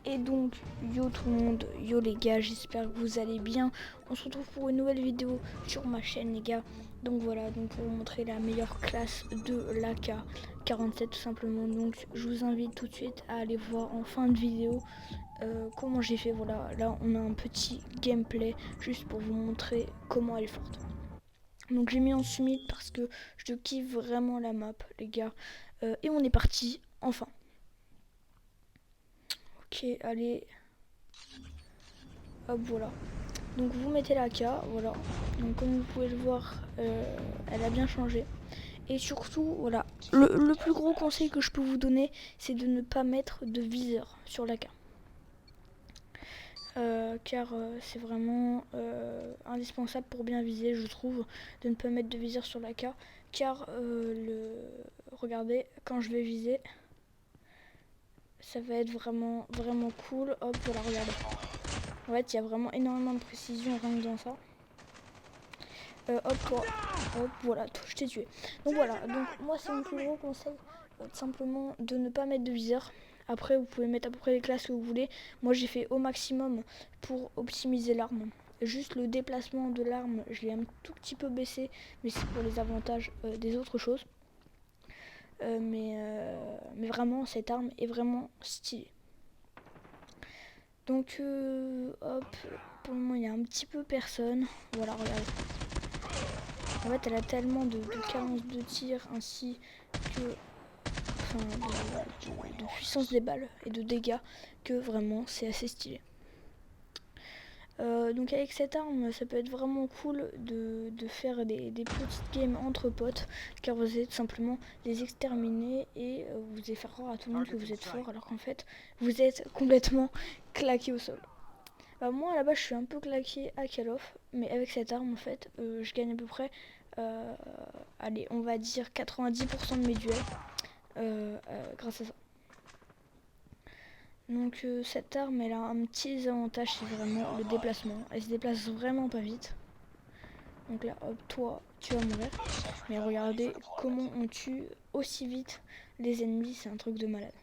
Et donc, yo tout le monde, yo les gars, j'espère que vous allez bien. On se retrouve pour une nouvelle vidéo sur ma chaîne les gars. Donc voilà, donc pour vous montrer la meilleure classe de l'AK-47 tout simplement. Donc je vous invite tout de suite à aller voir en fin de vidéo comment j'ai fait. Voilà, là on a un petit gameplay juste pour vous montrer comment elle est forte. Donc j'ai mis en summit parce que je kiffe vraiment la map les gars. Et on est parti, enfin. Ok, allez. Hop, voilà. Donc vous mettez la K, voilà. Donc comme vous pouvez le voir, elle a bien changé. Et surtout, voilà, le plus gros conseil que je peux vous donner, c'est de ne pas mettre de viseur sur la K. Car c'est vraiment indispensable pour bien viser, je trouve, de ne pas mettre de viseur sur la K. Car regardez, quand je vais viser, ça va être vraiment cool. Hop, voilà, regardez. En fait, il y a vraiment énormément de précision rien que dans ça. Hop, toi. Hop, voilà, je t'ai tué. Donc voilà, donc moi c'est mon plus gros conseil, tout simplement de ne pas mettre de viseur. Après, vous pouvez mettre à peu près les classes que vous voulez. Moi j'ai fait au maximum pour optimiser l'arme. Juste le déplacement de l'arme, je l'ai un tout petit peu baissé, mais c'est pour les avantages des autres choses. Mais vraiment, cette arme est vraiment stylée. Donc, hop, pour le moment, il y a un petit peu personne. Voilà, regardez. En fait, elle a tellement de cadence de tir ainsi que de puissance des balles et de dégâts que vraiment c'est assez stylé. Donc avec cette arme, ça peut être vraiment cool de faire des petites games entre potes, car vous allez tout simplement les exterminer et vous allez faire croire à tout le monde que vous êtes fort, alors qu'en fait vous êtes complètement claqué au sol. Moi là-bas je suis un peu claqué à Call of, mais avec cette arme en fait je gagne à peu près allez on va dire 90% de mes duels grâce à ça. Donc cette arme elle a un petit désavantage, c'est vraiment le déplacement. Elle se déplace vraiment pas vite. Donc là hop, toi tu vas mourir. Mais regardez comment on tue aussi vite les ennemis, c'est un truc de malade.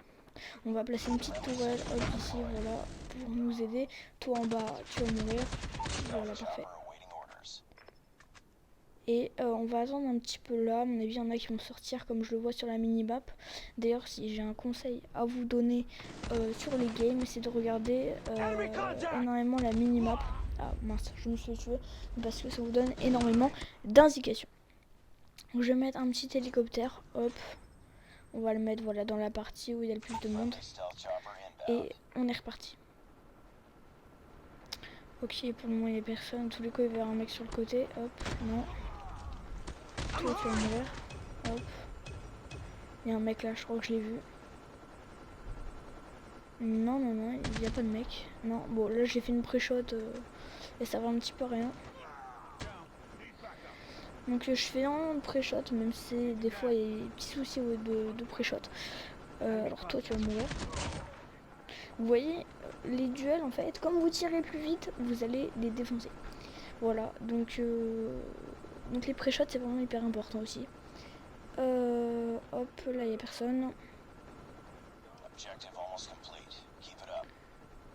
On va placer une petite tourelle hop ici, voilà, pour nous aider. Toi en bas tu vas mourir. Voilà, parfait. Et on va attendre un petit peu là, à mon avis il y en a qui vont sortir comme je le vois sur la mini-map. D'ailleurs si j'ai un conseil à vous donner sur les games, c'est de regarder énormément la mini-map. Ah mince, je me suis tué parce que ça vous donne énormément d'indications. Donc je vais mettre un petit hélicoptère, hop. On va le mettre voilà dans la partie où il y a le plus de monde. Et on est reparti. Ok, pour le moment il n'y a personne. Tous les coups il va y avoir un mec sur le côté, hop, non. Toi tu vas mourir. Hop. Il y a un mec là, je crois que je l'ai vu. Non, il n'y a pas de mec. Non, bon là j'ai fait une pré-shot et ça va un petit peu rien. Donc je fais un pré-shot, même si des fois il y a des petits soucis de pré-shot. Alors toi tu vas mourir. Vous voyez, les duels en fait, comme vous tirez plus vite, vous allez les défoncer. Voilà, donc les pré-shots c'est vraiment hyper important aussi. Hop, là il n'y a personne.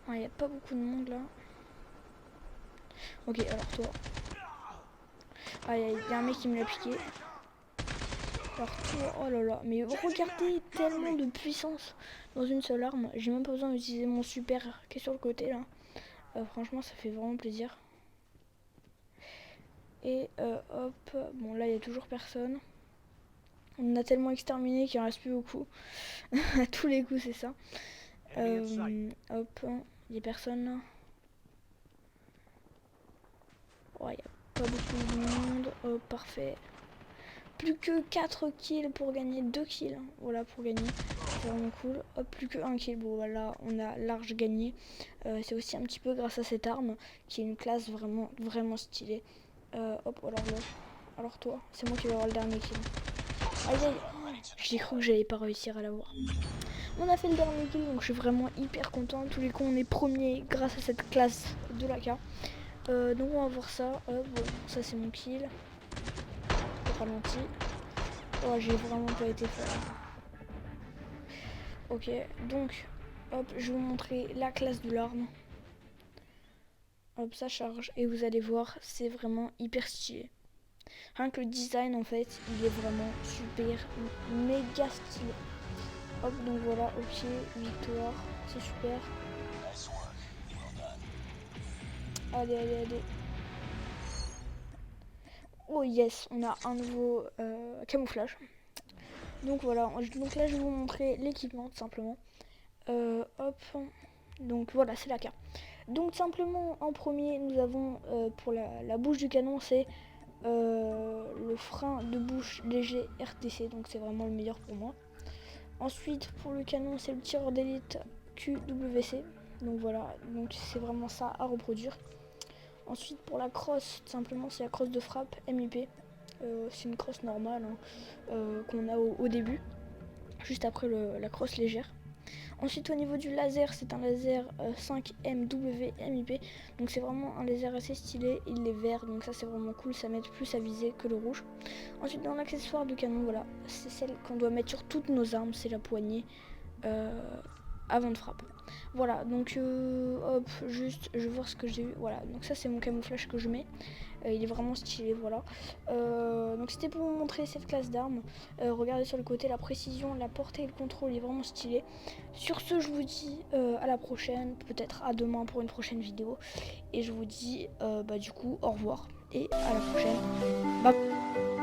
Il n'y a pas beaucoup de monde là. Ok, alors toi. Ah, il y a un mec qui me l'a piqué. Alors toi, oh là là, mais regardez tellement de puissance dans une seule arme. J'ai même pas besoin d'utiliser mon super qui est sur le côté là. Franchement, ça fait vraiment plaisir. Et hop, bon là il y a toujours personne. On a tellement exterminé qu'il en reste plus beaucoup. À tous les coups, c'est ça. Hop, il y a personne là. Oh, il n'y a pas beaucoup de monde. Hop, parfait. Plus que 4 kills pour gagner, 2 kills. Voilà, pour gagner. C'est vraiment cool. Hop, plus que 1 kill. Bon, voilà, on a large gagné. C'est aussi un petit peu grâce à cette arme, qui est une classe vraiment stylée. Hop, alors là. Alors toi, c'est moi qui vais avoir le dernier kill. Aïe aïe, j'ai cru que j'allais pas réussir à l'avoir. On a fait le dernier kill, donc je suis vraiment hyper content. Tous les coups, on est premier grâce à cette classe de l'AK. Donc on va voir ça. Hop, bon, ça c'est mon kill. Au ralenti. Oh, j'ai vraiment pas été fort. Ok, donc hop, je vais vous montrer la classe de l'arme. Hop, ça charge et vous allez voir, c'est vraiment hyper stylé. Rien que le design en fait, il est vraiment super, méga stylé. Hop, donc voilà, ok, victoire, c'est super. Allez, allez, allez. Oh yes, on a un nouveau camouflage. Donc voilà, donc là je vais vous montrer l'équipement tout simplement. Hop, donc voilà, c'est la carte. Donc simplement en premier, nous avons pour la bouche du canon, c'est le frein de bouche léger RTC, donc c'est vraiment le meilleur pour moi. Ensuite pour le canon, c'est le tireur d'élite QWC, donc voilà, donc c'est vraiment ça à reproduire. Ensuite pour la crosse, tout simplement c'est la crosse de frappe MIP, c'est une crosse normale hein, qu'on a au début, juste après la crosse légère. Ensuite au niveau du laser, c'est un laser 5MW MIP, donc c'est vraiment un laser assez stylé, il est vert, donc ça c'est vraiment cool, ça m'aide plus à viser que le rouge. Ensuite dans l'accessoire du canon, voilà, c'est celle qu'on doit mettre sur toutes nos armes, c'est la poignée avant de frappe. Voilà, donc hop, juste je vais voir ce que j'ai eu, voilà, donc ça c'est mon camouflage que je mets. Il est vraiment stylé, voilà. Donc c'était pour vous montrer cette classe d'armes. Regardez sur le côté, la précision, la portée et le contrôle est vraiment stylé. Sur ce, je vous dis à la prochaine, peut-être à demain pour une prochaine vidéo. Et je vous dis du coup au revoir et à la prochaine. Bye.